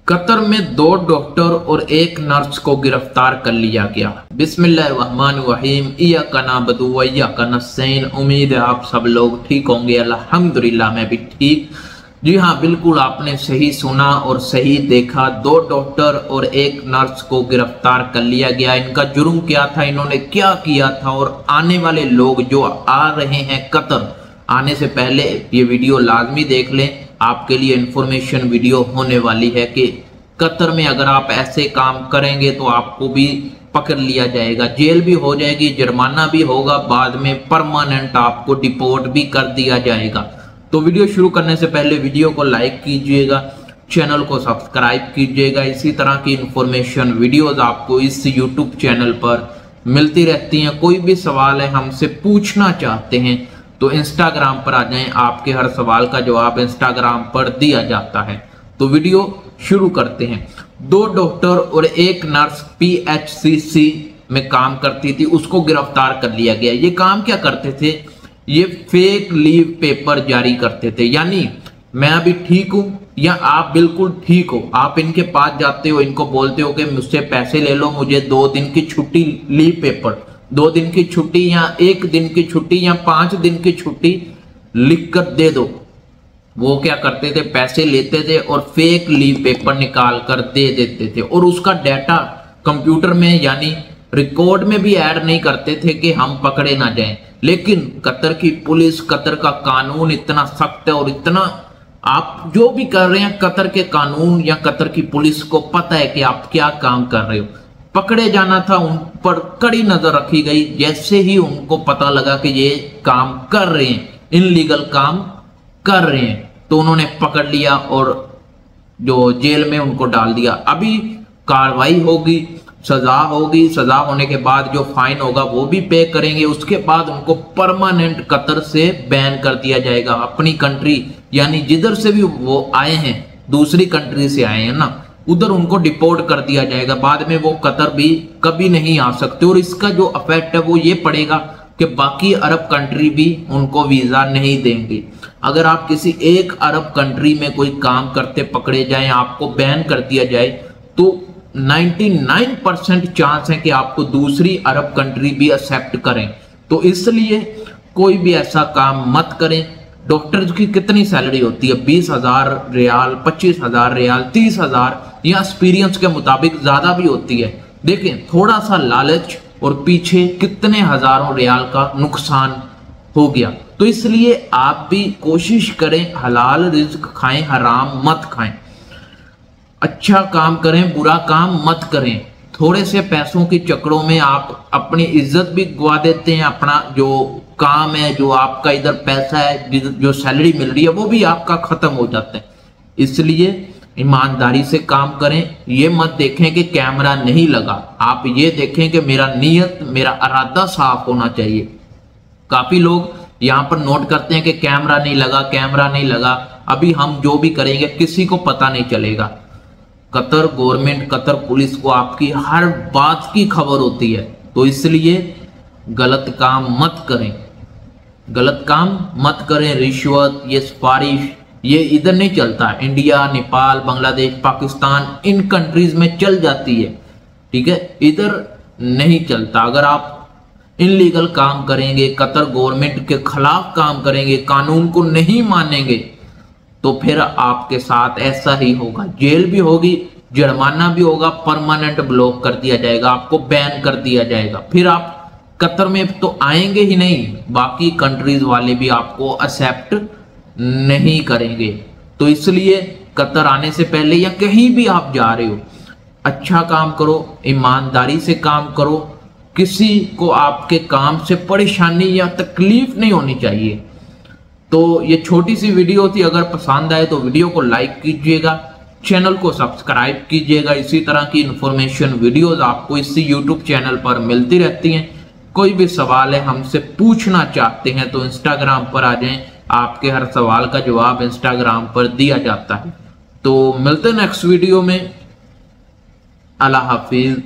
Qatar में 2 doctor और 1 nurse को गिरफ्तार कर लिया गया। बिस्मिल्लाहिर्रहमानिर्रहीम, इय्याका नअबुदु व इय्याका नस्तईन। उम्मीद है आप सब लोग ठीक होंगे। अल्हम्दुलिल्लाह मैं भी ठीक। जी हाँ, बिल्कुल आपने सही सुना और सही देखा। 2 डॉक्टर और 1 नर्स को गिरफ्तार कर लिया गया। इनका जुर्म क्या था, इन्होंने क्या किया था, और आने वाले लोग जो आ रहे हैं कतर, आने से पहले ये वीडियो लाजमी देख लें। आपके लिए इंफॉर्मेशन वीडियो होने वाली है कि कतर में अगर आप ऐसे काम करेंगे तो आपको भी पकड़ लिया जाएगा, जेल भी हो जाएगी, जुर्माना भी होगा, बाद में परमानेंट आपको डिपोर्ट भी कर दिया जाएगा। तो वीडियो शुरू करने से पहले वीडियो को लाइक कीजिएगा, चैनल को सब्सक्राइब कीजिएगा। इसी तरह की इंफॉर्मेशन वीडियोस आपको इस यूट्यूब चैनल पर मिलती रहती हैं। कोई भी सवाल है हमसे पूछना चाहते हैं तो इंस्टाग्राम पर आ जाएं, आपके हर सवाल का जवाब इंस्टाग्राम पर दिया जाता है। तो वीडियो शुरू करते हैं। 2 डॉक्टर और 1 नर्स PHCC में काम करती थी, उसको गिरफ्तार कर लिया गया। ये काम क्या करते थे, ये फेक लीव पेपर जारी करते थे। यानी मैं अभी ठीक हूं या आप बिल्कुल ठीक हो, आप इनके पास जाते हो, इनको बोलते हो कि मुझसे पैसे ले लो, मुझे 2 दिन की छुट्टी, लीव पेपर 2 दिन की छुट्टी या 1 दिन की छुट्टी या 5 दिन की छुट्टी लिख कर दे दो। वो क्या करते थे, पैसे लेते थे और फेक लीव पेपर निकाल कर दे देते थे, और उसका डाटा कंप्यूटर में यानी रिकॉर्ड में भी ऐड नहीं करते थे कि हम पकड़े ना जाएं। लेकिन कतर की पुलिस, कतर का कानून इतना सख्त है, और इतना आप जो भी कर रहे हैं, कतर के कानून या कतर की पुलिस को पता है कि आप क्या काम कर रहे हो। पकड़े जाना था, उन पर कड़ी नजर रखी गई। जैसे ही उनको पता लगा कि ये काम कर रहे हैं, इनलीगल काम कर रहे हैं, तो उन्होंने पकड़ लिया और जो जेल में उनको डाल दिया। अभी कार्रवाई होगी, सजा होगी, सजा होने के बाद जो फाइन होगा वो भी पे करेंगे। उसके बाद उनको परमानेंट कतर से बैन कर दिया जाएगा। अपनी कंट्री यानी जिधर से भी वो आए हैं, दूसरी कंट्री से आए हैं ना, उधर उनको डिपोर्ट कर दिया जाएगा। बाद में वो कतर भी कभी नहीं आ सकते। और इसका जो इफेक्ट है वो ये पड़ेगा कि बाकी अरब कंट्री भी उनको वीजा नहीं देंगे। अगर आप किसी एक अरब कंट्री में कोई काम करते पकड़े जाएं, आपको बैन कर दिया जाए, तो 99% चांस है कि आपको दूसरी अरब कंट्री भी एक्सेप्ट करें। तो इसलिए कोई भी ऐसा काम मत करें। डॉक्टर की कितनी सैलरी होती है, 20,000 रियाल, 25,000 रियाल, 30,000, या एक्सपीरियंस के मुताबिक ज्यादा भी होती है। देखें, थोड़ा सा लालच और पीछे कितने हजारों रियाल का नुकसान हो गया। तो इसलिए आप भी कोशिश करें, हलाल रिज्क खाएं, हराम मत खाएं, अच्छा काम करें, बुरा काम मत करें। थोड़े से पैसों के चक्करों में आप अपनी इज्जत भी गवा देते हैं। अपना जो काम है, जो आपका इधर पैसा है, जो सैलरी मिल रही है, वो भी आपका खत्म हो जाता है। इसलिए ईमानदारी से काम करें। ये मत देखें कि कैमरा नहीं लगा, आप ये देखें कि मेरा नीयत, मेरा इरादा साफ होना चाहिए। काफी लोग यहाँ पर नोट करते हैं कि कैमरा नहीं लगा, कैमरा नहीं लगा। अभी हम जो भी करेंगे किसी को पता नहीं चलेगा। कतर गवर्नमेंट, कतर पुलिस को आपकी हर बात की खबर होती है। तो इसलिए गलत काम मत करें, गलत काम मत करें। रिश्वत, ये सिफारिश, ये इधर नहीं चलता। इंडिया, नेपाल, बांग्लादेश, पाकिस्तान, इन कंट्रीज में चल जाती है, ठीक है, इधर नहीं चलता। अगर आप इनलीगल काम करेंगे, कतर गवर्नमेंट के खिलाफ काम करेंगे, कानून को नहीं मानेंगे, तो फिर आपके साथ ऐसा ही होगा। जेल भी होगी, जुर्माना भी होगा, परमानेंट ब्लॉक कर दिया जाएगा, आपको बैन कर दिया जाएगा। फिर आप कतर में तो आएंगे ही नहीं, बाकी कंट्रीज वाले भी आपको एक्सेप्ट नहीं करेंगे। तो इसलिए कतर आने से पहले या कहीं भी आप जा रहे हो, अच्छा काम करो, ईमानदारी से काम करो। किसी को आपके काम से परेशानी या तकलीफ नहीं होनी चाहिए। तो ये छोटी सी वीडियो थी, अगर पसंद आए तो वीडियो को लाइक कीजिएगा, चैनल को सब्सक्राइब कीजिएगा। इसी तरह की इंफॉर्मेशन वीडियोस आपको इसी यूट्यूब चैनल पर मिलती रहती हैं। कोई भी सवाल है हमसे पूछना चाहते हैं तो इंस्टाग्राम पर आ जाएं, आपके हर सवाल का जवाब इंस्टाग्राम पर दिया जाता है। तो मिलते हैं नेक्स्ट वीडियो में। अल्लाह हाफिज।